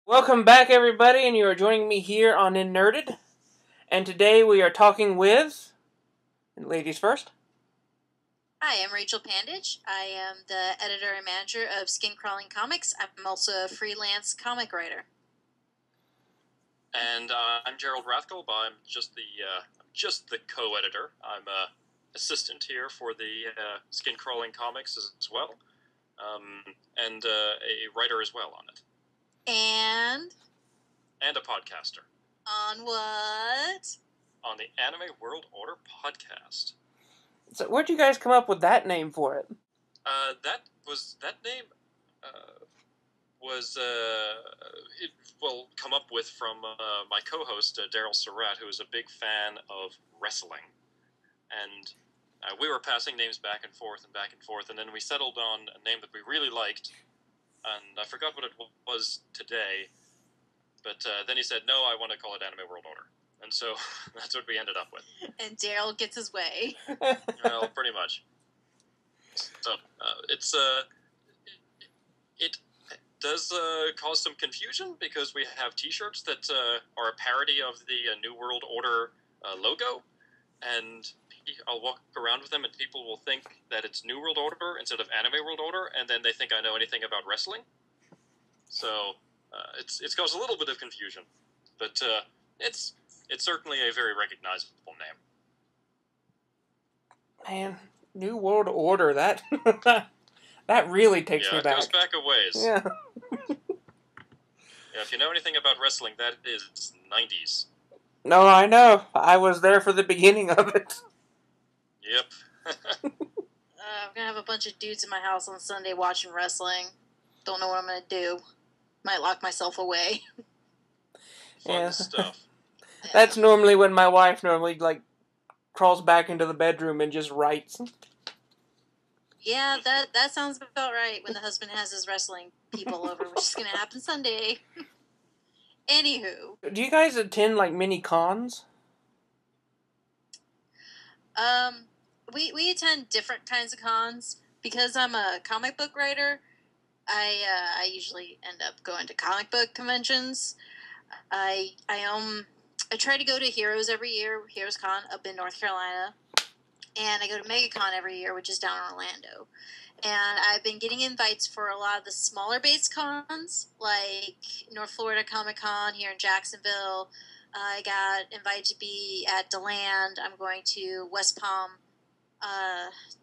Welcome back, everybody, and you are joining me here on Inerdview. And today we are talking with... Ladies first. Hi, I'm Rachel Pandich. I am the editor and manager of Skin Crawling Comics. I'm also a freelance comic writer. And I'm Gerald Rathkolb. I'm just the co-editor. I'm a assistant here for the Skin Crawling Comics as well, and a writer as well on it. And a podcaster. On what? On the Anime World Order podcast. So where'd you guys come up with that name for it? That name was come up with from my co-host Daryl Surratt, who is a big fan of wrestling, and we were passing names back and forth, and then we settled on a name that we really liked, and I forgot what it was today, but then he said, no, I want to call it Anime World Order, and so that's what we ended up with. And Daryl gets his way. Well, pretty much. So it does cause some confusion because we have T-shirts that are a parody of the New World Order logo, and I'll walk around with them and people will think that it's New World Order instead of Anime World Order, and then they think I know anything about wrestling. So it's caused a little bit of confusion, but it's certainly a very recognizable name. Man, New World Order, that that really takes me back. Yeah, it goes back a ways. Yeah. Yeah, if you know anything about wrestling, that is 90s. No, I know. I was there for the beginning of it. Yep. I'm gonna have a bunch of dudes in my house on Sunday watching wrestling. Don't know what I'm gonna do. Might lock myself away. Fun stuff. That's normally when my wife crawls back into the bedroom and just writes. Yeah, that sounds about right. When the husband has his wrestling people over, which is gonna happen Sunday. Anywho. Do you guys attend mini cons? We attend different kinds of cons. Because I'm a comic book writer, I usually end up going to comic book conventions. I try to go to Heroes every year, Heroes Con up in North Carolina, and I go to MegaCon every year, which is down in Orlando. And I've been getting invites for a lot of the smaller base cons, like North Florida Comic Con here in Jacksonville. I got invited to be at DeLand. I'm going to West Palm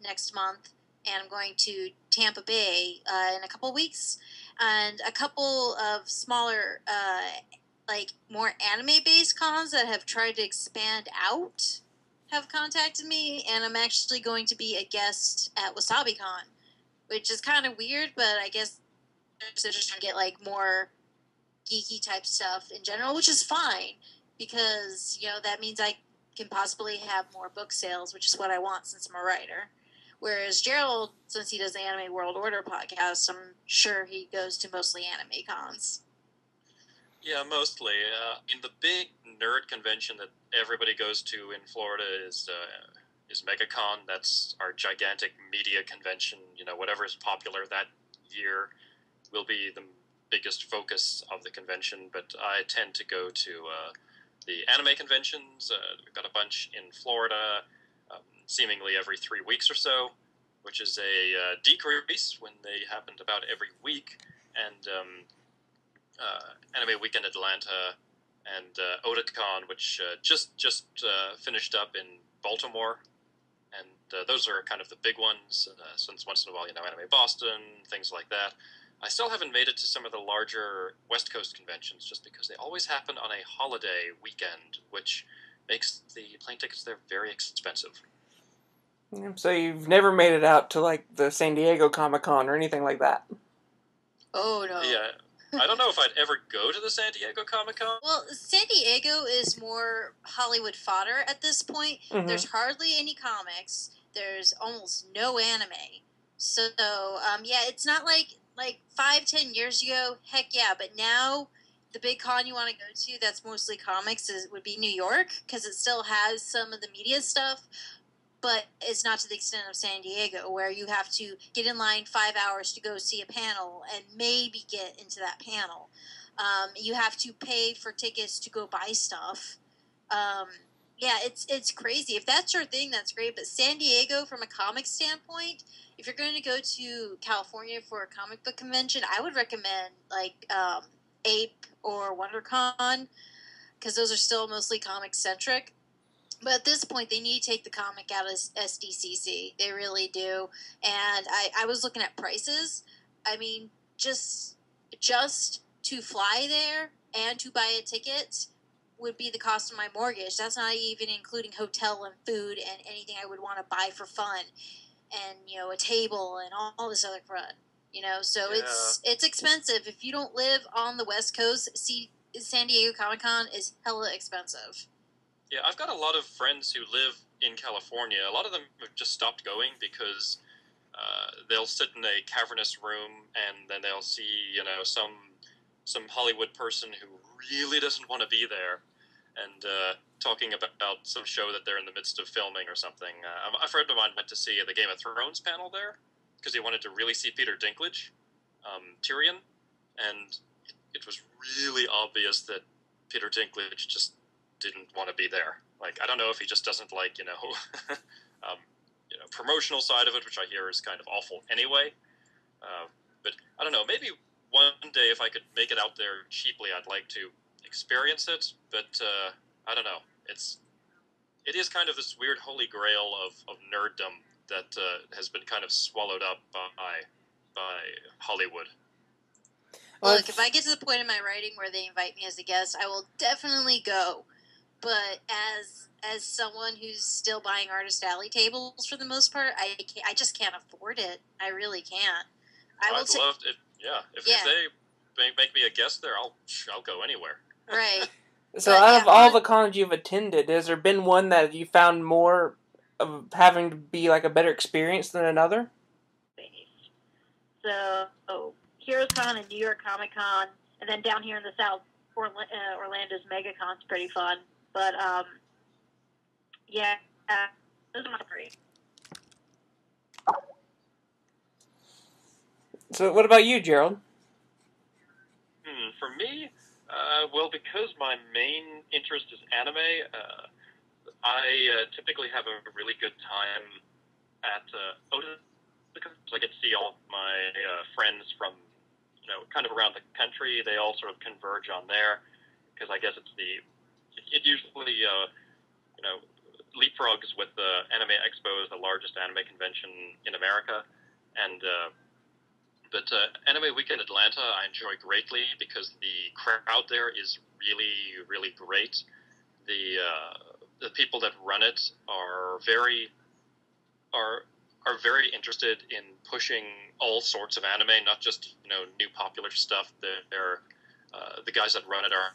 next month, and I'm going to Tampa Bay in a couple weeks. And a couple of smaller, more anime-based cons that have tried to expand out have contacted me, and I'm actually going to be a guest at WasabiCon, which is kind of weird, but I guess they're just trying to get more geeky type stuff in general, which is fine because that means I can possibly have more book sales, which is what I want since I'm a writer. Whereas Gerald, since he does the Anime World Order podcast, I'm sure he goes to mostly anime cons. Yeah, mostly. The big nerd convention that everybody goes to in Florida is MegaCon. That's our gigantic media convention. Whatever is popular that year will be the biggest focus of the convention. But I tend to go to the anime conventions. We've got a bunch in Florida, seemingly every 3 weeks or so, which is a decrease when they happened about every week. And Anime Weekend Atlanta and Otakon, which just finished up in Baltimore, and those are kind of the big ones. Since once in a while, Anime Boston, things like that. I still haven't made it to some of the larger West Coast conventions, just because they always happen on a holiday weekend, which makes the plane tickets there very expensive. So you've never made it out to the San Diego Comic-Con or anything like that? Oh no. Yeah. I don't know if I'd ever go to the San Diego Comic-Con. Well, San Diego is more Hollywood fodder at this point. Mm-hmm. There's hardly any comics. There's almost no anime. So, it's not like 5-10 years ago. Heck yeah, but now the big con you want to go to that's mostly comics would be New York, because it still has some of the media stuff. But it's not to the extent of San Diego, where you have to get in line 5 hours to go see a panel and maybe get into that panel. You have to pay for tickets to go buy stuff. Yeah, it's crazy. If that's your thing, that's great. But San Diego, from a comic standpoint, if you're going to go to California for a comic book convention, I would recommend like Ape or WonderCon, because those are still mostly comic centric. But at this point, they need to take the comic out of SDCC. They really do. And I was looking at prices. I mean, just to fly there and to buy a ticket would be the cost of my mortgage. That's not even including hotel and food and anything I would want to buy for fun, and a table and all this other crud. So Yeah. it's expensive. If you don't live on the West Coast, San Diego Comic-Con is hella expensive. Yeah, I've got a lot of friends who live in California. A lot of them have just stopped going because they'll sit in a cavernous room and then they'll see, some Hollywood person who really doesn't want to be there and talking about some show that they're in the midst of filming or something. A friend of mine went to see the Game of Thrones panel there because he wanted to really see Peter Dinklage, Tyrion, and it was really obvious that Peter Dinklage just didn't want to be there. Like, I don't know if he just doesn't like, promotional side of it, which I hear is kind of awful anyway. But I don't know, maybe one day if I could make it out there cheaply, I'd like to experience it. But I don't know. It is kind of this weird holy grail of nerddom that has been kind of swallowed up by Hollywood. Look, if I get to the point in my writing where they invite me as a guest, I will definitely go. But as someone who's still buying Artist Alley tables for the most part, I just can't afford it. I really can't. I'd love it. Yeah, if they make me a guest there, I'll go anywhere. Right. So out of all the cons you've attended, has there been one that you found more of having to be like a better experience than another? So Heroes Con and New York Comic Con, and then down here in the South, Orlando's MegaCon's pretty fun. But those are my three. So what about you, Gerald? For me, well, because my main interest is anime, I typically have a really good time at Oda, because I get to see all of my friends from, kind of around the country. They all sort of converge on there, because I guess it usually, leapfrogs with the Anime Expo, the largest anime convention in America, and But Anime Weekend Atlanta I enjoy greatly because the crowd there is really, really great. The people that run it are very interested in pushing all sorts of anime, not just new popular stuff. They're the guys that run it are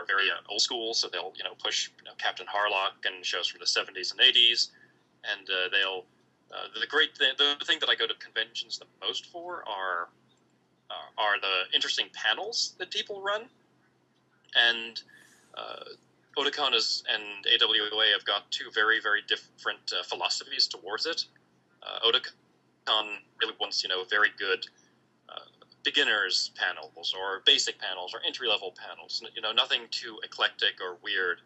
very old school, so they'll push Captain Harlock and shows from the 70s and 80s, and they'll. The thing that I go to conventions the most for are the interesting panels that people run, and Otakon and AWA have got two very, very different philosophies towards it. Otakon really wants very good beginners panels or basic panels or entry level panels, nothing too eclectic or weird.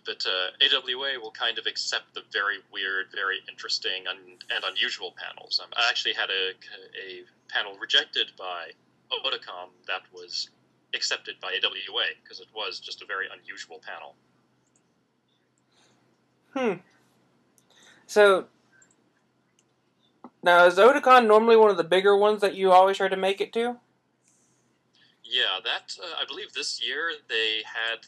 But AWA will kind of accept the very weird, very interesting, and unusual panels. I actually had a panel rejected by Otakon that was accepted by AWA because it was just a very unusual panel. So, now is Otakon normally one of the bigger ones that you always try to make it to? Yeah, I believe this year they had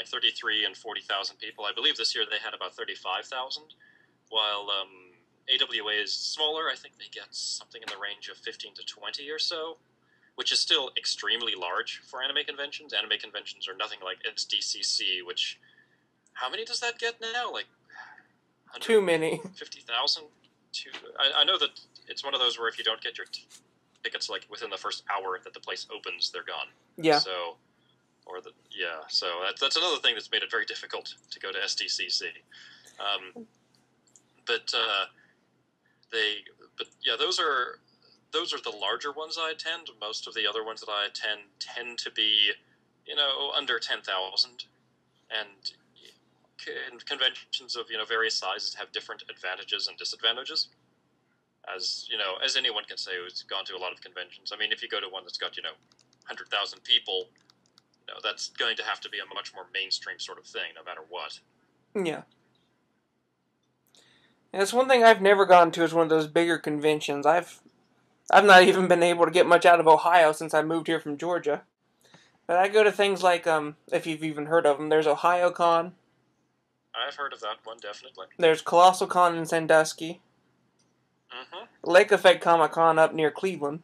33 and 40,000 people. I believe this year they had about 35,000, while AWA is smaller. I think they get something in the range of 15 to 20 or so, which is still extremely large for anime conventions. Anime conventions are nothing like SDCC, which, how many does that get now? Like, too many. 50,000? I know that it's one of those where if you don't get your tickets within the first hour that the place opens, they're gone. Yeah. So that's another thing that's made it very difficult to go to SDCC. Those are those are the larger ones I attend. Most of the other ones that I attend tend to be, under 10,000, and conventions of various sizes have different advantages and disadvantages. As anyone can say who's gone to a lot of conventions. I mean, if you go to one that's got 100,000 people, that's going to have to be a much more mainstream sort of thing, no matter what. Yeah. And that's one thing I've never gone to is one of those bigger conventions. I've not even been able to get much out of Ohio since I moved here from Georgia. But I go to things like, if you've even heard of them, there's OhioCon. I've heard of that one, definitely. There's Colossal Con in Sandusky. Mm-hmm. Lake Effect Comic Con up near Cleveland.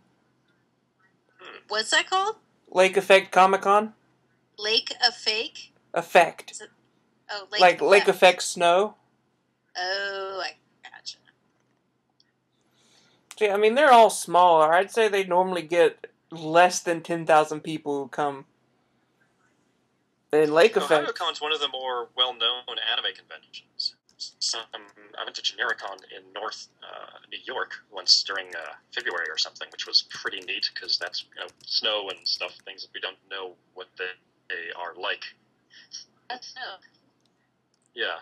What's that called? Lake Effect Comic Con? Lake of Fake? Effect. Oh, Lake Like Effect. Lake Effect Snow. Oh, I gotcha. See, I mean, they're all smaller. I'd say they normally get less than 10,000 people who come. In Lake Effect. OhioCon's one of the more well-known anime conventions. I went to Genericon in North New York once during February or something, which was pretty neat because that's snow and stuff, things that we don't know what they are like. That's snow. Yeah.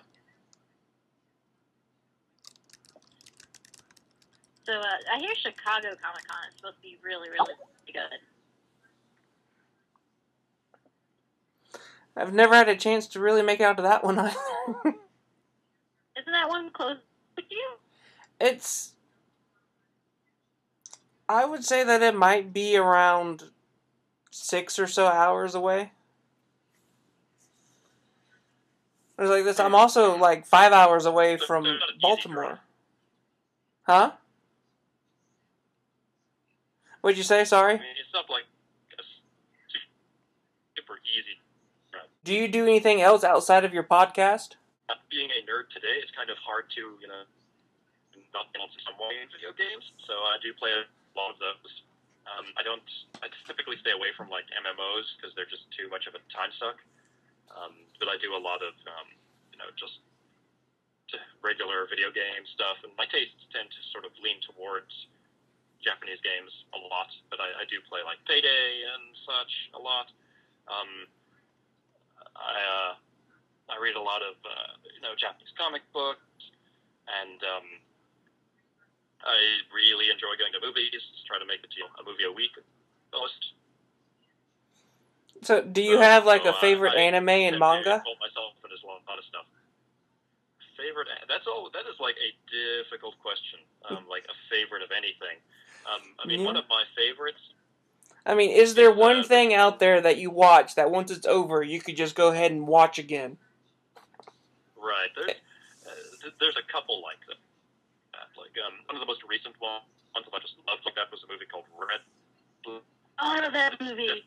So I hear Chicago Comic Con is supposed to be really, really good. I've never had a chance to really make out to that one either. Isn't that one close to you? I would say that it might be around 6 or so hours away. There's like this. I'm also like 5 hours away from Baltimore. Huh? What'd you say? Sorry? I mean, it's not like super easy. Do you do anything else outside of your podcast? Being a nerd today, it's kind of hard to, not get into some way in video games. So I do play a lot of those. I typically stay away from like MMOs because they're just too much of a time suck. But I do a lot of, just regular video game stuff. And my tastes tend to sort of lean towards Japanese games a lot. But I do play like Payday and such a lot. I read a lot of, Japanese comic books, and I really enjoy going to movies, try to make it a movie a week most. So, do you have like a favorite I anime and tend manga? to involve myself in a lot of stuff. That is like a difficult question, like a favorite of anything. One of my favorites. I mean, is there one thing out there that you watch that once it's over, you could just go ahead and watch again? Right. There's a couple like that. One of the most recent ones that I just loved like that was a movie called Rathkolb. Oh, that movie.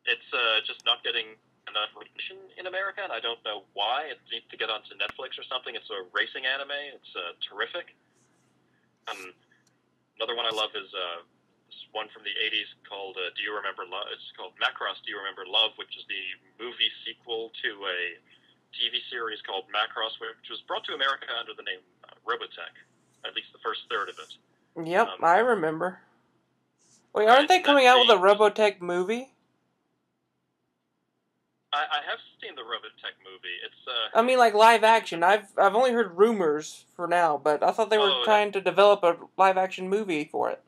It's just not getting enough recognition in America, and I don't know why. It needs to get onto Netflix or something. It's a racing anime. It's terrific. Another one I love is this one from the 80s called Do You Remember Love? It's called Macross Do You Remember Love, which is the movie sequel to a TV series called Macross, which was brought to America under the name Robotech, at least the first third of it. Yep, I remember. Wait, aren't they coming out with a Robotech movie? I have seen the Robotech movie. It's I mean, like live action. I've only heard rumors for now, but I thought they were trying to develop a live action movie for it.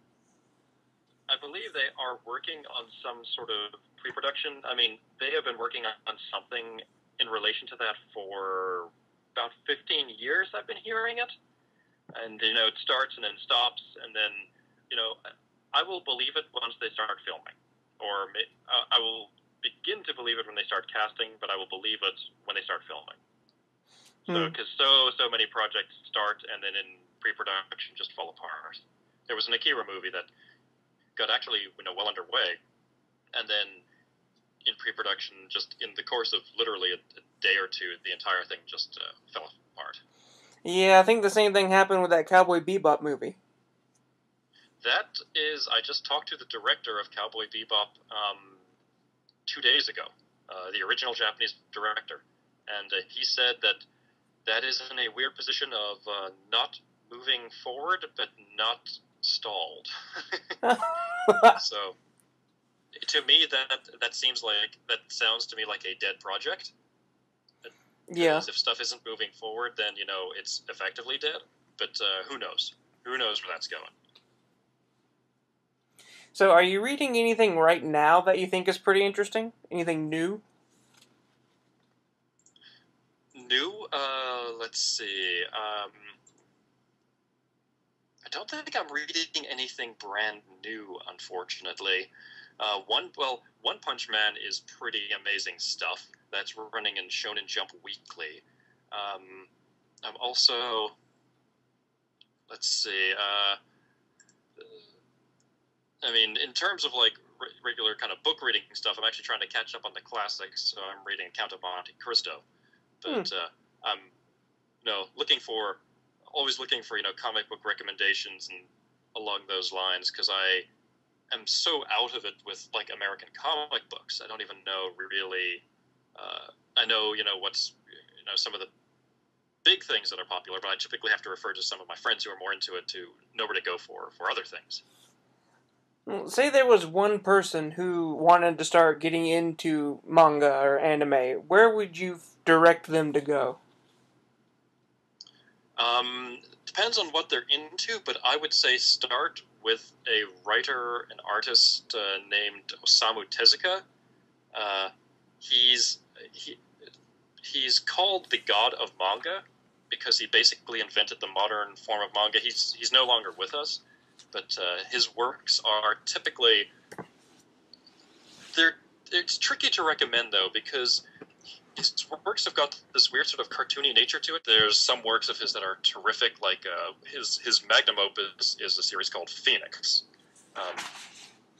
I believe they are working on some sort of pre-production. I mean, they have been working on something in relation to that for about 15 years. I've been hearing it, and it starts and then stops, and then I will believe it once they start filming, or I will begin to believe it when they start casting, but I will believe it when they start filming. So, because so many projects start and then in pre-production just fall apart. There was an Akira movie that got actually well underway, and then in pre-production, just in the course of literally a day or two, the entire thing just fell apart. Yeah, I think the same thing happened with that Cowboy Bebop movie. That is, I just talked to the director of Cowboy Bebop 2 days ago, the original Japanese director, and he said that is in a weird position of not moving forward, but not stalled. So, to me, that sounds to me like a dead project. Yeah. Because if stuff isn't moving forward, then, it's effectively dead. But who knows? Who knows where that's going? So, are you reading anything right now that you think is pretty interesting? Anything new? New? Let's see. I don't think I'm reading anything brand new, unfortunately. One Punch Man is pretty amazing stuff. That's running in Shonen Jump Weekly. I'm also, let's see. In terms of like regular kind of book reading stuff, I'm actually trying to catch up on the classics. So I'm reading Count of Monte Cristo, but I'm always looking for comic book recommendations and along those lines, because I am so out of it with like American comic books. I don't even know really. I know what's some of the big things that are popular, but I typically have to refer to some of my friends who are more into it to know where to go for other things. Well, say there was one person who wanted to start getting into manga or anime. Where would you direct them to go? Depends on what they're into, but I would say start with a writer and artist named Osamu Tezuka. He's called the god of manga because he basically invented the modern form of manga. He's no longer with us, but his works are typically it's tricky to recommend though, because his works have got this weird sort of cartoony nature to it. There's some works of his that are terrific, like his magnum opus is a series called Phoenix,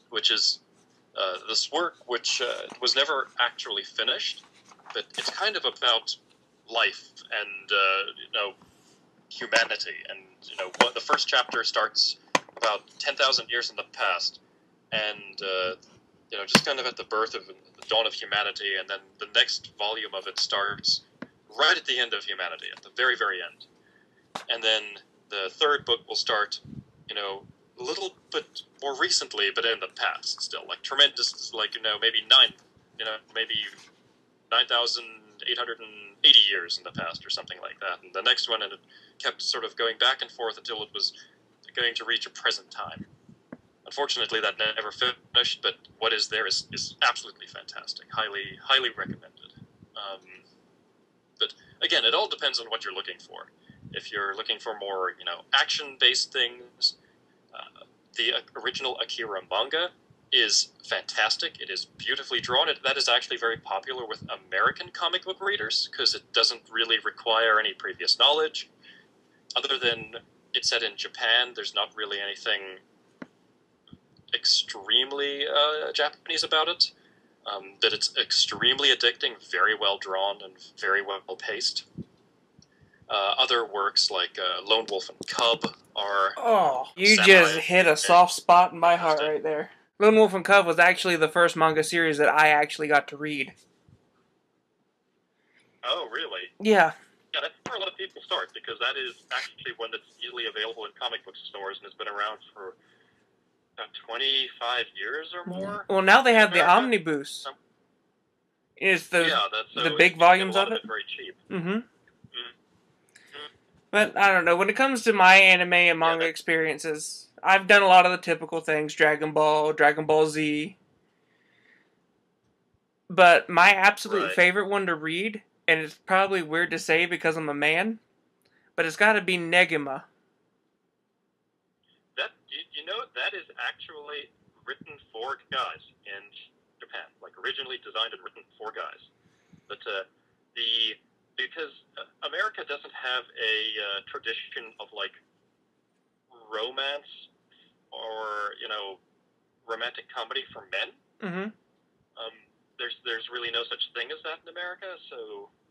which is this work which was never actually finished, but it's kind of about life and humanity. And the first chapter starts about 10,000 years in the past, and just kind of at the birth of the dawn of humanity, and then the next volume of it starts right at the end of humanity, at the very, very end. And then the third book will start, a little bit more recently, but in the past still, like tremendous, like, maybe 9,880 years in the past or something like that. And the next one, and it kept sort of going back and forth until it was going to reach a present time. Unfortunately, that never finished, but what is there is absolutely fantastic. Highly, highly recommended. But again, it all depends on what you're looking for. If you're looking for more, action-based things, the original Akira manga is fantastic. It is beautifully drawn. That is actually very popular with American comic book readers because it doesn't really require any previous knowledge. Other than it's set in Japan, there's not really anything extremely Japanese about it. That it's extremely addicting, very well drawn, and very well paced. Other works like Lone Wolf and Cub are... Oh, you samurai just hit a soft spot in my heart right there. Lone Wolf and Cub was actually the first manga series that I actually got to read. Oh, really? Yeah. Yeah, that's where a lot of people start, because that is actually one that's easily available in comic book stores and has been around for about 25 years or more. Well, now they have the omnibus. It's the big volumes of it. Very cheap. Mm-hmm. But I don't know. When it comes to my anime and manga experiences, I've done a lot of the typical things: Dragon Ball, Dragon Ball Z. But my absolute favorite one to read, and it's probably weird to say because I'm a man, but it's got to be Negima. That is actually written for guys in Japan, like originally designed and written for guys. But because America doesn't have a tradition of like romance or romantic comedy for men. Mm-hmm. There's really no such thing as that in America.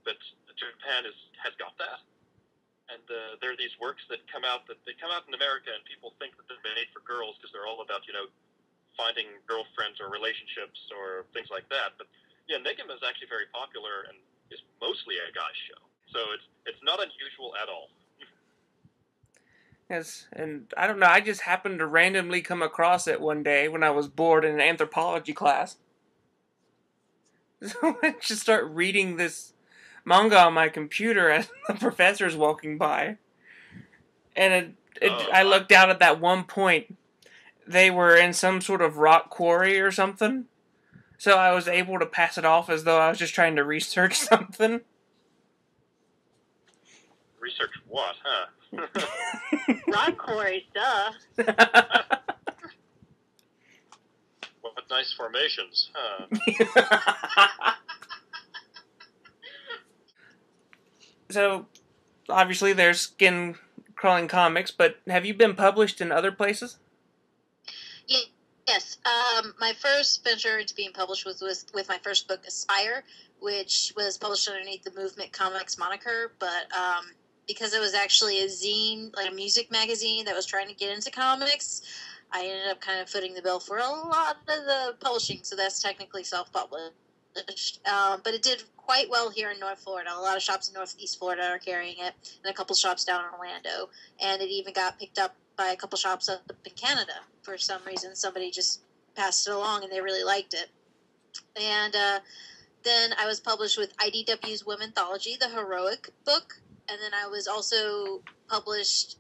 But Japan has got that. And there are these works that come out in America, and people think that they're made for girls because they're all about finding girlfriends or relationships or things like that. But yeah, Negima is actually very popular and is mostly a guy's show, so it's not unusual at all. Yes, and I don't know, I just happened to randomly come across it one day when I was bored in an anthropology class. So I just start reading this manga on my computer as the professor's walking by. And I looked out at that one point. They were in some sort of rock quarry or something. So I was able to pass it off as though I was just trying to research something. Research what, huh? Rock quarries, duh. What nice formations, huh? So, obviously there's skin-crawling comics, but have you been published in other places? Yes. My first venture into being published was with my first book, Aspire, which was published underneath the Movement Comics moniker, but because it was actually a zine, like a music magazine that was trying to get into comics, I ended up kind of footing the bill for a lot of the publishing, so that's technically self-published. But it did quite well here in North Florida. A lot of shops in Northeast Florida are carrying it, and a couple shops down in Orlando. And it even got picked up by a couple shops up in Canada. For some reason, somebody just passed it along, and they really liked it. And then I was published with IDW's Womenthology, the Heroic book. And then I was also published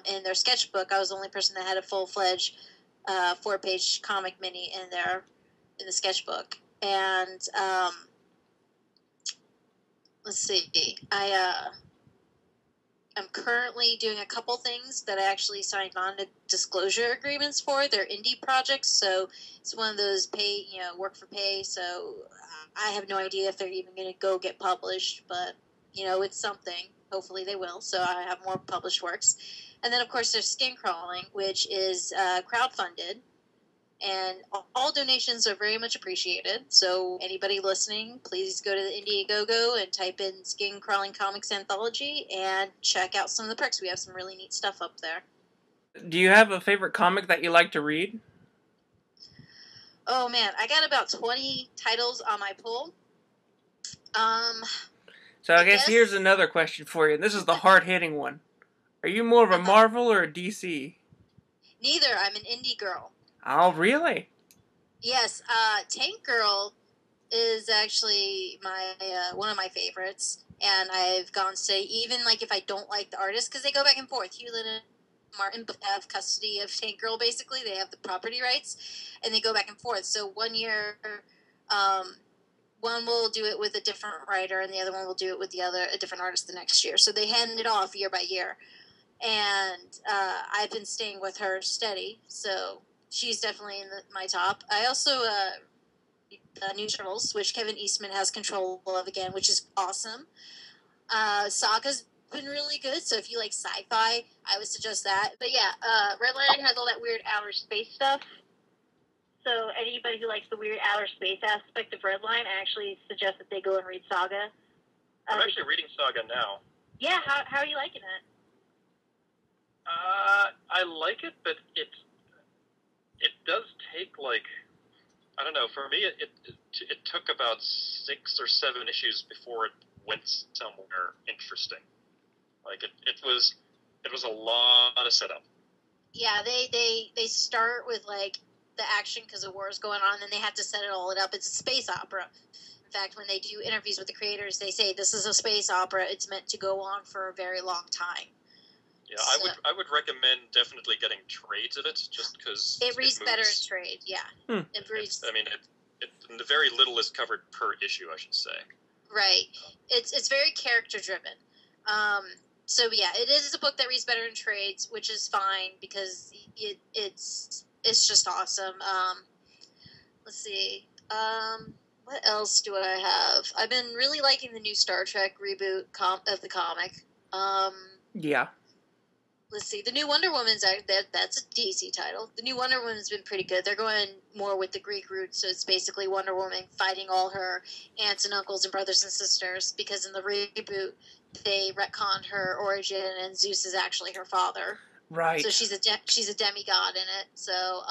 in their sketchbook. I was the only person that had a full-fledged 4-page comic mini in the sketchbook. And let's see, I'm currently doing a couple things that I actually signed non-disclosure agreements for. They're indie projects, so it's one of those work for pay. So I have no idea if they're even going to go get published, but it's something. Hopefully they will. So I have more published works, and then of course there's Skin Crawling, which is crowdfunded. And all donations are very much appreciated. So anybody listening, please go to the Indiegogo and type in Skin Crawling Comics Anthology and check out some of the perks. We have some really neat stuff up there. Do you have a favorite comic that you like to read? Oh man, I got about 20 titles on my pull. So I guess here's another question for you. And this is the hard-hitting one. Are you more of a Marvel or a DC? Neither. I'm an indie girl. Oh, really? Yes. Tank Girl is actually my one of my favorites, and I've gone to say, even like if I don't like the artist, because they go back and forth. Hewlett and Martin have custody of Tank Girl. Basically, they have the property rights, and they go back and forth. So one year, one will do it with a different writer, and the other one will do it with a different artist the next year. So they hand it off year by year, and I've been staying with her steady. So she's definitely in my top. I also New Turtles, which Kevin Eastman has control of again, which is awesome. Saga's been really good, so if you like sci-fi, I would suggest that. But yeah, Redline has all that weird outer space stuff. So anybody who likes the weird outer space aspect of Redline, I actually suggest that they go and read Saga. I'm actually reading Saga now. Yeah, how are you liking it? I like it, but it does take, I don't know, for me it took about 6 or 7 issues before it went somewhere interesting. It was a lot of setup. Yeah, they start with the action because the war is going on, and then they have to set it all up. It's a space opera. In fact, when they do interviews with the creators, they say this is a space opera. It's meant to go on for a very long time. Yeah, so, I would recommend definitely getting trades of it, just because it reads better in trade. Yeah, it reads. The very little is covered per issue, I should say. Right. It's very character driven. So yeah, it is a book that reads better in trades, which is fine because it's just awesome. Let's see. What else do I have? I've been really liking the new Star Trek reboot of the comic. Yeah. Let's see. The new Wonder Woman's that's a DC title. The new Wonder Woman's been pretty good. They're going more with the Greek roots, so it's basically Wonder Woman fighting all her aunts and uncles and brothers and sisters, because in the reboot they retconned her origin and Zeus is actually her father. Right. So she's a demigod in it. So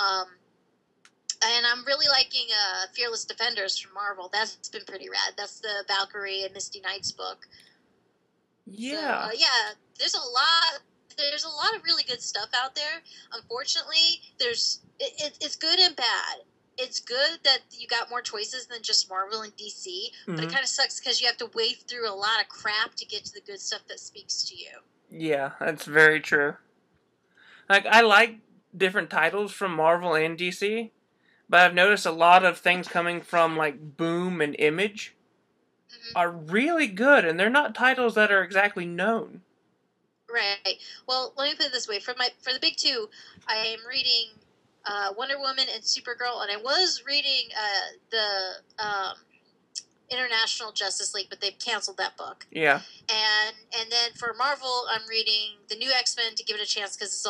and I'm really liking Fearless Defenders from Marvel. That's been pretty rad. That's the Valkyrie and Misty Knights book. Yeah. So, yeah, there's a lot of there's a lot of really good stuff out there. Unfortunately, it's good and bad. It's good that you got more choices than just Marvel and DC, but it kind of sucks because you have to wade through a lot of crap to get to the good stuff that speaks to you. Yeah, that's very true. Like, I like different titles from Marvel and DC, but I've noticed a lot of things coming from, like, Boom and Image are really good, and they're not titles that are exactly known. Right. Well, let me put it this way: for the big two, I am reading Wonder Woman and Supergirl, and I was reading the International Justice League, but they've canceled that book. Yeah. And then for Marvel, I'm reading the New X-Men to give it a chance because it's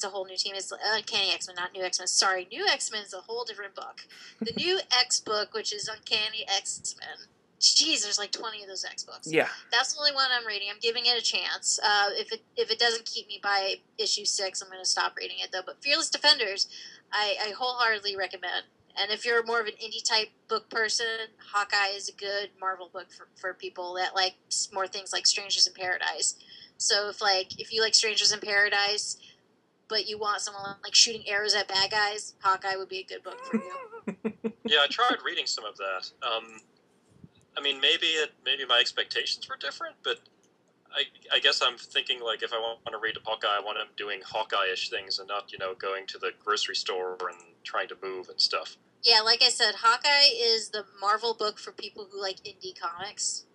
a whole new team. It's Uncanny X-Men, not New X-Men. Sorry, New X-Men is a whole different book. The New X book, which is Uncanny X-Men. Jeez, there's like 20 of those X books. Yeah. That's the only one I'm reading. I'm giving it a chance. If it doesn't keep me by issue 6, I'm going to stop reading it, though. But Fearless Defenders, I wholeheartedly recommend. And if you're more of an indie-type book person, Hawkeye is a good Marvel book for people that like more things like Strangers in Paradise. So if you like Strangers in Paradise, but you want someone like shooting arrows at bad guys, Hawkeye would be a good book for you. Yeah, I tried reading some of that. I mean, maybe my expectations were different, but I guess I'm thinking, like, if I want to read Hawkeye, I want him doing Hawkeye-ish things and not, going to the grocery store and trying to move and stuff. Yeah, like I said, Hawkeye is the Marvel book for people who like indie comics.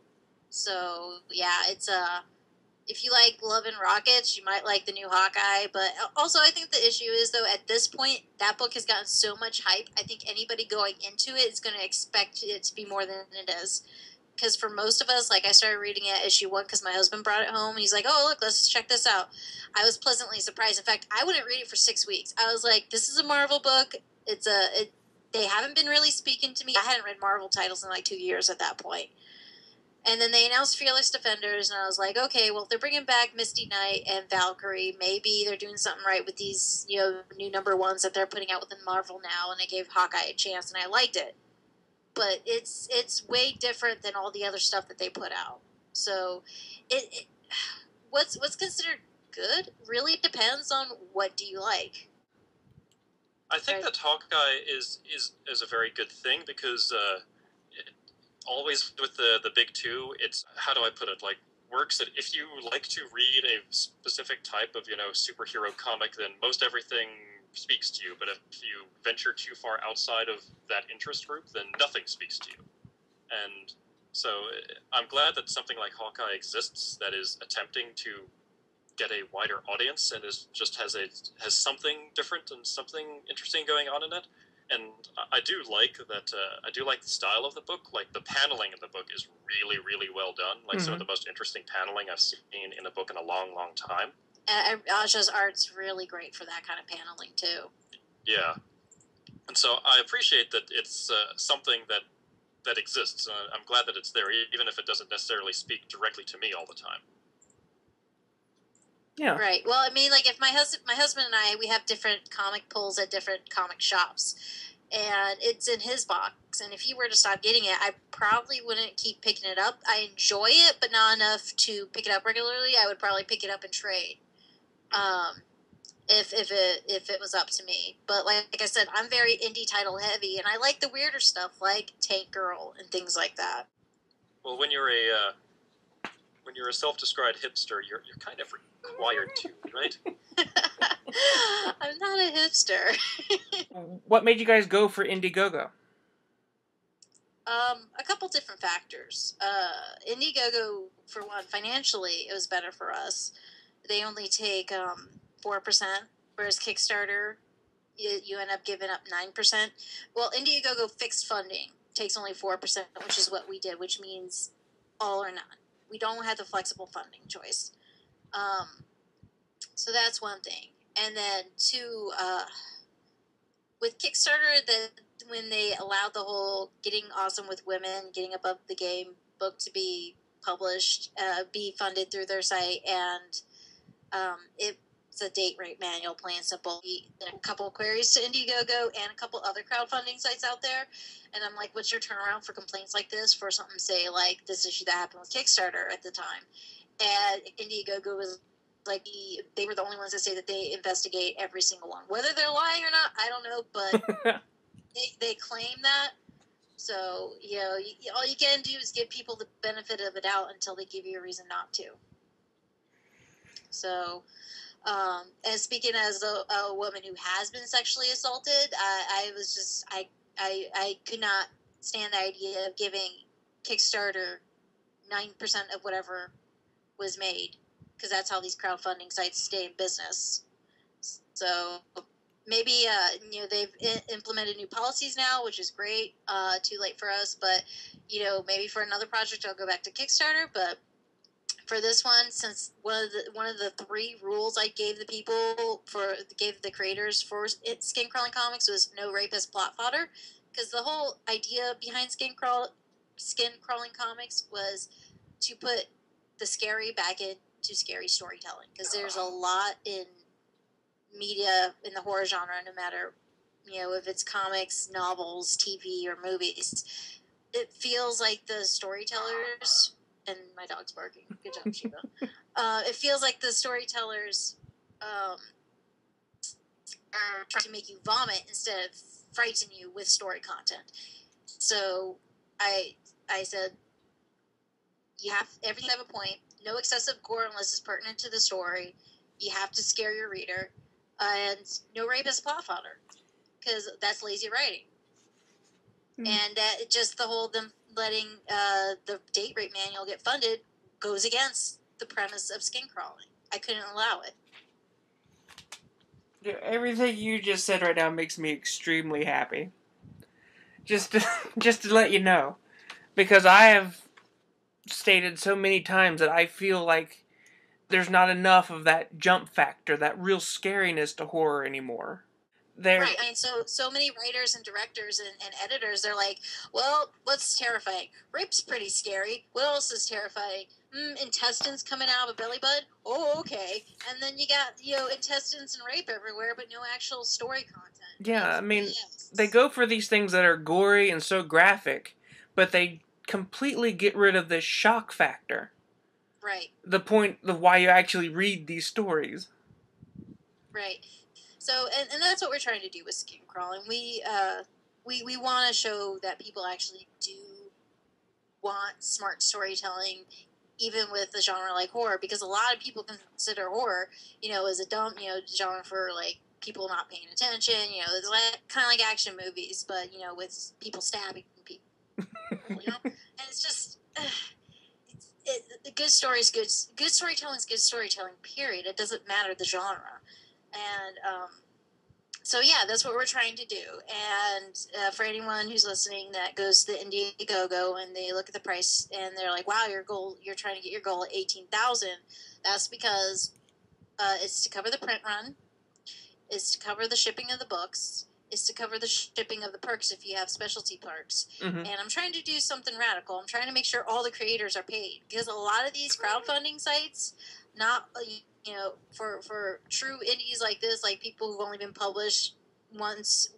So, yeah, it's if you like Love and Rockets, you might like the new Hawkeye. But also, I think the issue is, though, at this point, that book has gotten so much hype. I think anybody going into it is going to expect it to be more than it is. Because for most of us, like, I started reading it at issue 1 because my husband brought it home. He's like, oh, look, let's check this out. I was pleasantly surprised. In fact, I wouldn't read it for 6 weeks. I was like, this is a Marvel book. They haven't been really speaking to me. I hadn't read Marvel titles in like 2 years at that point. And then they announced Fearless Defenders, and I was like, okay, well, if they're bringing back Misty Knight and Valkyrie, maybe they're doing something right with these, new number ones that they're putting out within Marvel now, and I gave Hawkeye a chance, and I liked it. But it's way different than all the other stuff that they put out. So, what's considered good really depends on what do you like. I think that Hawkeye is a very good thing because always with the big two, it's, how do I put it, like, works that if you like to read a specific type of, superhero comic, then most everything speaks to you. But if you venture too far outside of that interest group, then nothing speaks to you. And so I'm glad that something like Hawkeye exists that is attempting to get a wider audience and has something different and something interesting going on in it. And I do like that. I do like the style of the book. Like, the paneling in the book is really, really well done. Like, some of the most interesting paneling I've seen in a book in a long, long time. And Aja's art's really great for that kind of paneling too. Yeah, and so I appreciate that it's something that exists. I'm glad that it's there, even if it doesn't necessarily speak directly to me all the time. Yeah. Right. Well, I mean, like, if my husband and I, we have different comic pulls at different comic shops, and it's in his box. And if he were to stop getting it, I probably wouldn't keep picking it up. I enjoy it, but not enough to pick it up regularly. I would probably pick it up and trade, if it was up to me. But like I said, I'm very indie title heavy, and I like the weirder stuff like Tank Girl and things like that. Well, when you're a self-described hipster, you're kind of required to, right? I'm not a hipster. What made you guys go for Indiegogo? A couple different factors. Indiegogo, for one, financially, it was better for us. They only take 4%, whereas Kickstarter, you end up giving up 9%. Well, Indiegogo fixed funding takes only 4%, which is what we did, which means all or none. We don't have the flexible funding choice. So that's one thing. And then two, with Kickstarter, when they allowed the whole Getting Awesome with Women, Getting Above the Game book to be published, be funded through their site, and it's a date rape manual, plain and simple. A couple of queries to Indiegogo and a couple other crowdfunding sites out there. And I'm like, what's your turnaround for complaints like this? For something, say, like this issue that happened with Kickstarter at the time. And Indiegogo was like they were the only ones that say that they investigate every single one. Whether they're lying or not, I don't know, but they claim that. So, all you can do is give people the benefit of the doubt until they give you a reason not to. So, and speaking as a woman who has been sexually assaulted, I could not stand the idea of giving Kickstarter 9% of whatever was made, because that's how these crowdfunding sites stay in business. So maybe they've implemented new policies now, which is great. Too late for us, but maybe for another project I'll go back to Kickstarter. But for this one, since one of the 3 rules I gave the creators for Skin Crawling Comics was no rape as plot fodder, because the whole idea behind Skin Crawling Comics was to put the scary back into scary storytelling, because there's a lot in media in the horror genre, no matter if it's comics, novels, TV, or movies. It feels like the storytellers, and my dog's barking. Good job, Shiva. It feels like the storytellers are trying to make you vomit instead of frighten you with story content. So I said, everything have a point. No excessive gore unless it's pertinent to the story. You have to scare your reader. And no rape as plot fodder, because that's lazy writing. And that just the whole them letting the date rape manual get funded goes against the premise of skin crawling. I couldn't allow it. Everything you just said right now makes me extremely happy. Just to let you know, because I have stated so many times that I feel like there's not enough of that jump factor, that real scariness to horror anymore. Right. I mean, so many writers and directors and editors, they're like, well, what's terrifying? Rape's pretty scary. What else is terrifying? Intestines coming out of a belly button? Oh, okay. And then you got, intestines and rape everywhere, but no actual story content. Yeah, I mean, they go for these things that are gory and so graphic, but they completely get rid of this shock factor. Right. The point of why you actually read these stories. Right. So, and that's what we're trying to do with skin crawling. We want to show that people actually do want smart storytelling, even with a genre like horror, because a lot of people consider horror, as a dumb, genre for like people not paying attention. It's like kind of like action movies, but with people stabbing people. And it's just. Good stories, good storytelling is good storytelling. Period. It doesn't matter the genre, and so yeah, that's what we're trying to do. And for anyone who's listening that goes to the Indiegogo and they look at the price and they're like, "Wow, you're trying to get your goal at 18,000." That's because it's to cover the print run, it's to cover the shipping of the books, is to cover the shipping of the perks if you have specialty perks. Mm-hmm. And I'm trying to do something radical. I'm trying to make sure all the creators are paid, because a lot of these crowdfunding sites, not for true indies like this, like people who've only been published once,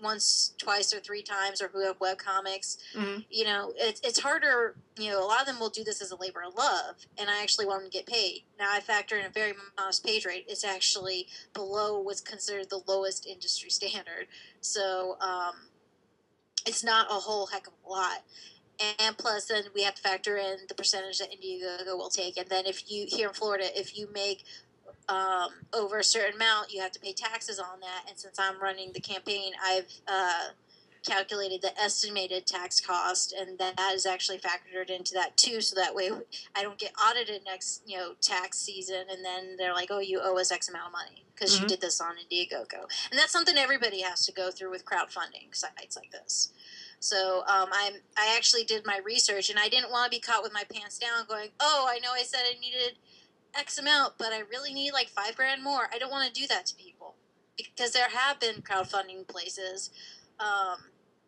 twice, or 3 times, or who have webcomics, mm-hmm. It's harder. A lot of them will do this as a labor of love, and I actually want them to get paid. Now, I factor in a very modest page rate. It's actually below what's considered the lowest industry standard. So it's not a whole heck of a lot. And plus, then we have to factor in the percentage that Indiegogo will take. And then if you, here in Florida, if you make over a certain amount, you have to pay taxes on that. And since I'm running the campaign, I've calculated the estimated tax cost, and that is actually factored into that too. So that way I don't get audited next, tax season, and then they're like, "Oh, you owe us X amount of money because you did this on Indiegogo." And that's something everybody has to go through with crowdfunding sites like this. So I actually did my research, and I didn't want to be caught with my pants down going, "Oh, I know I said I needed X amount, but I really need like $5,000 more." I don't want to do that to people, because there have been crowdfunding places.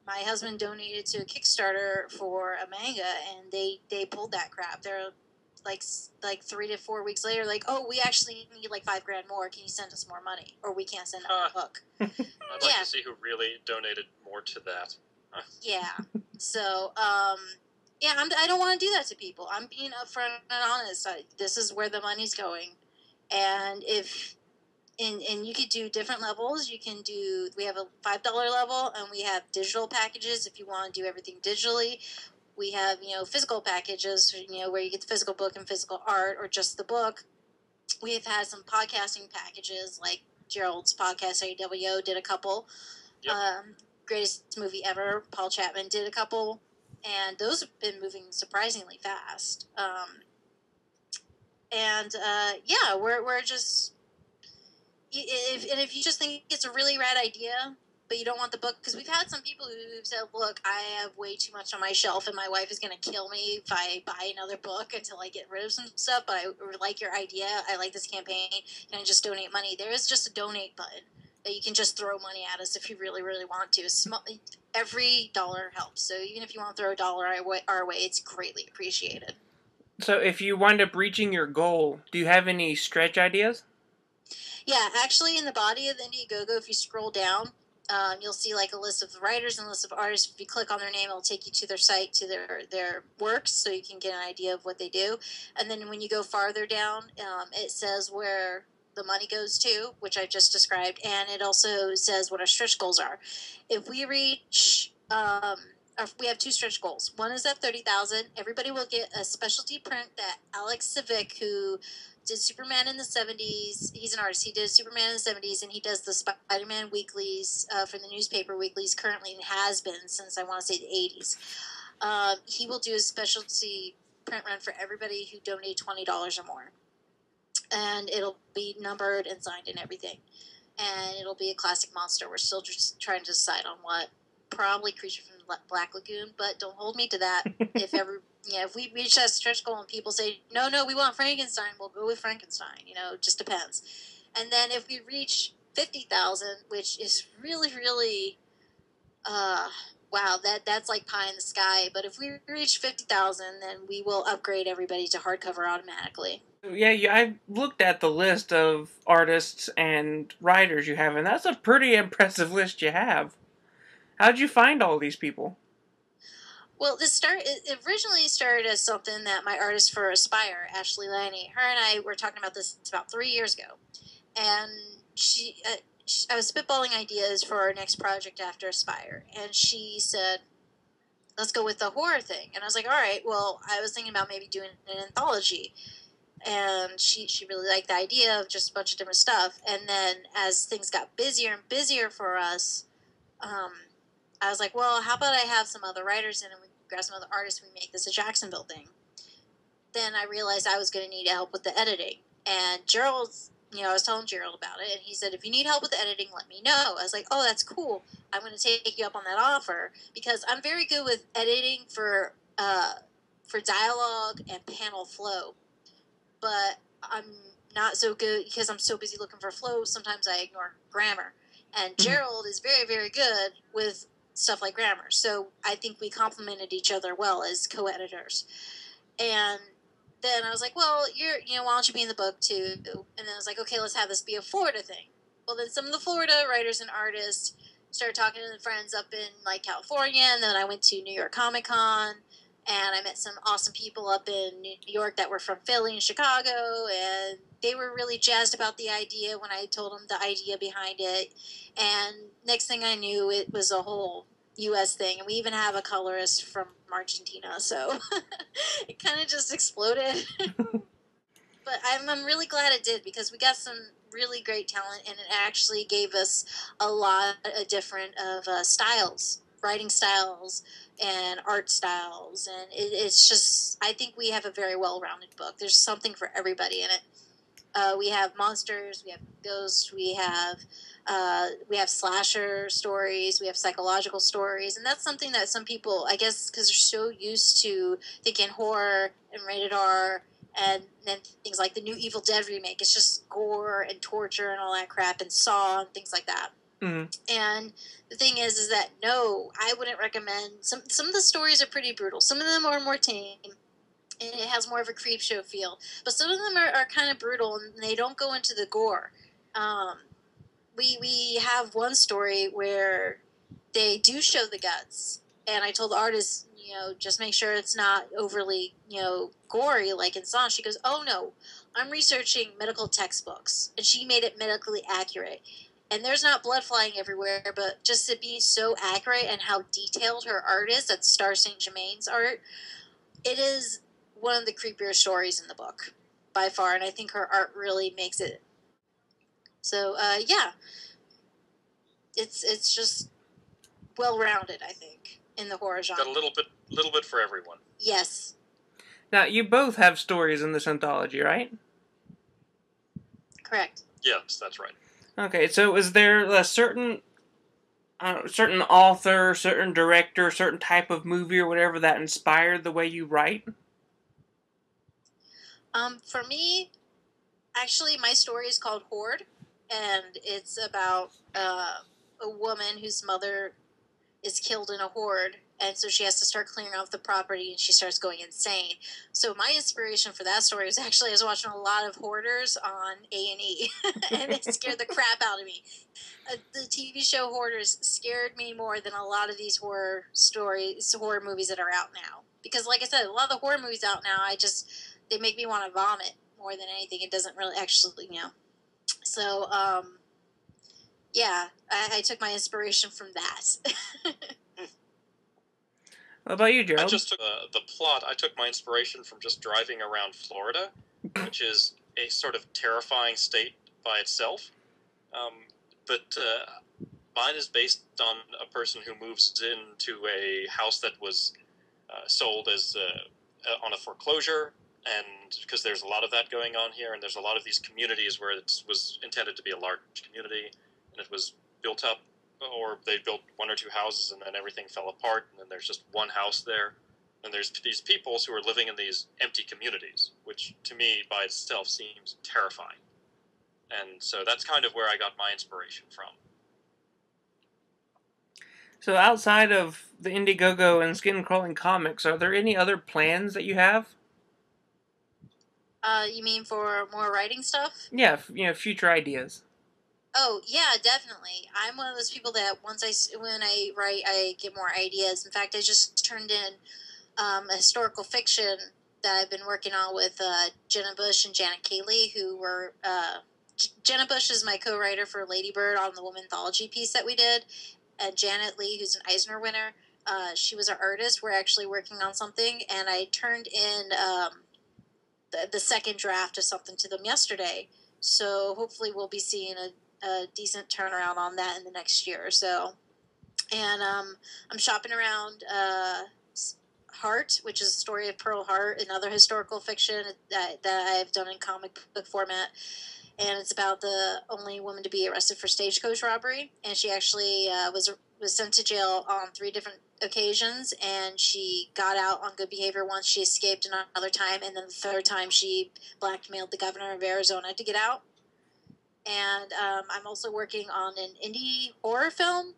My husband donated to a Kickstarter for a manga, and they pulled that crap. They're like 3 to 4 weeks later, like, "Oh, we actually need like $5,000 more. Can you send us more money, or we can't send out a book?" I'd like to see who really donated more to that. Yeah. So, I don't want to do that to people. I'm being upfront and honest. This is where the money's going, And and you could do different levels. We have a $5 level, and we have digital packages if you want to do everything digitally. We have, physical packages, where you get the physical book and physical art, or just the book. We've had some podcasting packages, like Gerald's podcast, AWO, did a couple. Yep. Greatest movie ever, Paul Chapman did a couple. And those have been moving surprisingly fast. We're just... If you just think it's a really rad idea, but you don't want the book, because we've had some people who've said, look, I have way too much on my shelf, and my wife is going to kill me if I buy another book until I get rid of some stuff, but I like your idea, I like this campaign, can I just donate money? There is just a donate button that you can just throw money at us if you really, really want to. Every dollar helps, so even if you want to throw a dollar our way, it's greatly appreciated. So if you wind up reaching your goal, do you have any stretch ideas? Yeah, actually, in the body of the Indiegogo, if you scroll down, you'll see like a list of the writers and a list of artists. If you click on their name, it'll take you to their site, to their works, so you can get an idea of what they do. And then when you go farther down, it says where the money goes to, which I just described, and it also says what our stretch goals are. If we reach... we have two stretch goals. One is at 30,000. Everybody will get a specialty print that Alex Civic, who did Superman in the 70s. He's an artist. He did Superman in the 70s, and he does the Spider-Man weeklies for the newspaper weeklies currently, and has been since, I want to say, the 80s. He will do a specialty print run for everybody who donate $20 or more. And it'll be numbered and signed and everything. And it'll be a classic monster. We're still just trying to decide on what. Probably Creature from the Black Lagoon, but don't hold me to that. If we reach that stretch goal and people say, no, we want Frankenstein, we'll go with Frankenstein. It just depends. And then if we reach 50,000, which is really, really, wow, that's like pie in the sky. But if we reach 50,000, then we will upgrade everybody to hardcover automatically. Yeah, I looked at the list of artists and writers you have, and that's a pretty impressive list you have. How'd you find all these people? Well, it originally started as something that my artist for Aspire, Ashley Lanny, her and I were talking about this about 3 years ago. And I was spitballing ideas for our next project after Aspire. And she said, let's go with the horror thing. And I was like, all right, well, I was thinking about maybe doing an anthology. And she really liked the idea of just a bunch of different stuff. And then as things got busier and busier for us, I was like, well, how about I have some other writers in and we grab some other artists and we make this a Jacksonville thing. Then I realized I was going to need help with the editing. And Gerald, I was telling Gerald about it, and he said, if you need help with the editing, let me know. I was like, oh, that's cool. I'm going to take you up on that offer, because I'm very good with editing for dialogue and panel flow. But I'm not so good because I'm so busy looking for flow. Sometimes I ignore grammar. And Gerald is very, very good with stuff like grammar. So I think we complemented each other well as co-editors. And then I was like, well, why don't you be in the book too? And then I was like, okay, let's have this be a Florida thing. Well, then some of the Florida writers and artists started talking to friends up in like California, and then I went to New York Comic Con, and I met some awesome people up in New York that were from Philly and Chicago, and they were really jazzed about the idea when I told them the idea behind it. And next thing I knew, it was a whole U.S. thing. And we even have a colorist from Argentina, so it kind of just exploded. But I'm really glad it did, because we got some really great talent, and it actually gave us a lot of different styles, writing styles, and art styles, and it's just, I think we have a very well-rounded book. There's something for everybody in it. We have monsters, we have ghosts, we have slasher stories, we have psychological stories, and that's something that some people, I guess, because they're so used to thinking horror and rated R, and then things like the new Evil Dead remake, it's just gore and torture and all that crap, and Saw and things like that. Mm-hmm. And the thing is that no, I wouldn't recommend. Some of the stories are pretty brutal. Some of them are more tame, and it has more of a creep show feel. But some of them are kind of brutal, and they don't go into the gore. We have one story where they do show the guts, And I told the artist, just make sure it's not overly, gory like in Song. She goes, oh no, I'm researching medical textbooks. And she made it medically accurate. And there's not blood flying everywhere, but just to be so accurate and how detailed her art is, that's Star St. Germain's art, it is one of the creepier stories in the book by far. And I think her art really makes it. So, yeah, it's just well-rounded, I think, in the horror genre. Got a little bit for everyone. Yes. Now, you both have stories in this anthology, right? Correct. Yes, that's right. Okay, so is there a certain author, certain director, certain type of movie or whatever that inspired the way you write? For me, actually, my story is called Horde, and it's about a woman whose mother is killed in a horde, and so she has to start clearing off the property, and she starts going insane. So my inspiration for that story was actually I was watching a lot of Hoarders on A&E, and it scared the crap out of me. The TV show Hoarders scared me more than a lot of these horror movies that are out now. Because, like I said, a lot of the horror movies out now, they make me want to vomit more than anything. It doesn't really actually, So, yeah, I took my inspiration from that. What about you, Gerald? I just took the plot. I took my inspiration from just driving around Florida, which is a sort of terrifying state by itself. But mine is based on a person who moves into a house that was sold as on a foreclosure, and because there's a lot of that going on here, and there's a lot of these communities where it was intended to be a large community, and it was built up, or they built one or two houses, and then everything fell apart, and then there's just one house there, and there's these peoples who are living in these empty communities, which to me by itself seems terrifying. And so that's kind of where I got my inspiration from. So outside of the Indiegogo and Skin Crawling Comics, are there any other plans that you have? You mean for more writing stuff? Yeah, future ideas. Oh, yeah, definitely. I'm one of those people that when I write, I get more ideas. In fact, I just turned in a historical fiction that I've been working on with Jenna Bush and Janet Cayley, who were... Jenna Bush is my co-writer for Lady Bird on the Womanthology piece that we did, and Janet Lee, who's an Eisner winner, she was our artist. We're actually working on something, and I turned in the second draft of something to them yesterday. So hopefully we'll be seeing a decent turnaround on that in the next year or so. And I'm shopping around Heart, which is a story of Pearl Hart, another historical fiction that I've done in comic book format. And it's about the only woman to be arrested for stagecoach robbery. And she actually was sent to jail on 3 different occasions, and she got out on good behavior once. She escaped another time, and then the third time she blackmailed the governor of Arizona to get out. And I'm also working on an indie horror film.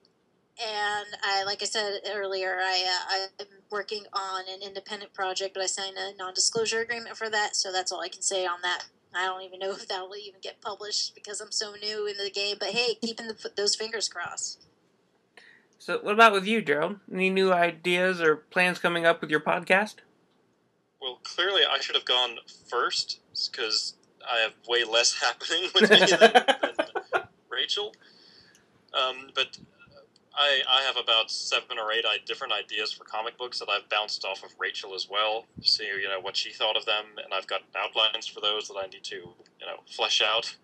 And like I said earlier, I'm working on an independent project, but I signed a non-disclosure agreement for that, so that's all I can say on that. I don't even know if that will even get published because I'm so new in the game. But hey, keeping those fingers crossed. So what about with you, Gerald? Any new ideas or plans coming up with your podcast? Well, clearly I should have gone first because I have way less happening with me than Rachel. But I have about 7 or 8 different ideas for comic books that I've bounced off of Rachel as well. See, what she thought of them, and I've got outlines for those that I need to, flesh out.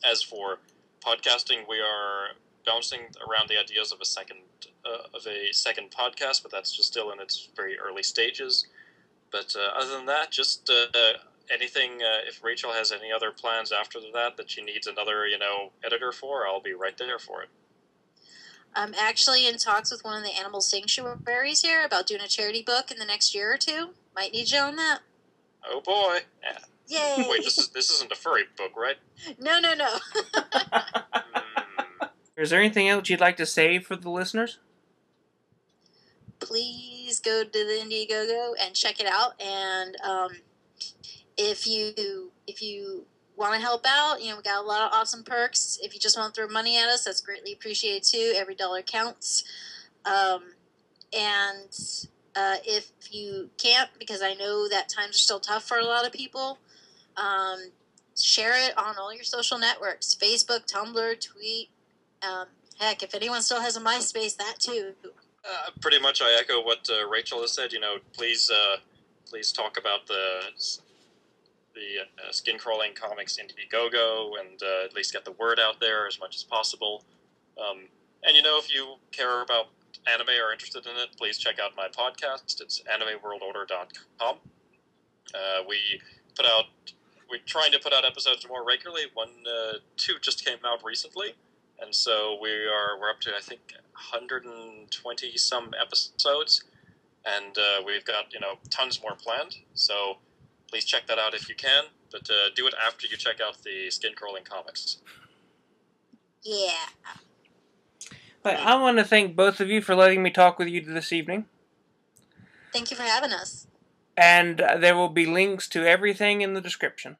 As for podcasting, we are bouncing around the ideas of a second podcast, but that's just still in its very early stages. But other than that, just anything. If Rachel has any other plans after that she needs another, editor for, I'll be right there for it. I'm actually in talks with one of the animal sanctuaries here about doing a charity book in the next year or 2. Might need you on that. Oh boy! Yeah. Yay! Wait, this isn't a furry book, right? No. Is there anything else you'd like to say for the listeners? Please go to the Indiegogo and check it out. And if you want to help out, we got a lot of awesome perks. If you just want to throw money at us, that's greatly appreciated too. Every dollar counts. And if you can't, because I know that times are still tough for a lot of people, share it on all your social networks, Facebook, Tumblr, Tweet. Heck, if anyone still has a MySpace, that too. Pretty much, I echo what Rachel has said. Please talk about the skin crawling comics Indiegogo, and at least get the word out there as much as possible. And if you care about anime or are interested in it, please check out my podcast. It's animeworldorder.com. We're trying to put out episodes more regularly. Two just came out recently, and so we're up to, I think, 120 some episodes, and we've got tons more planned. So please check that out if you can, but do it after you check out the skin crawling comics. Yeah. But I want to thank both of you for letting me talk with you this evening. Thank you for having us. And there will be links to everything in the description.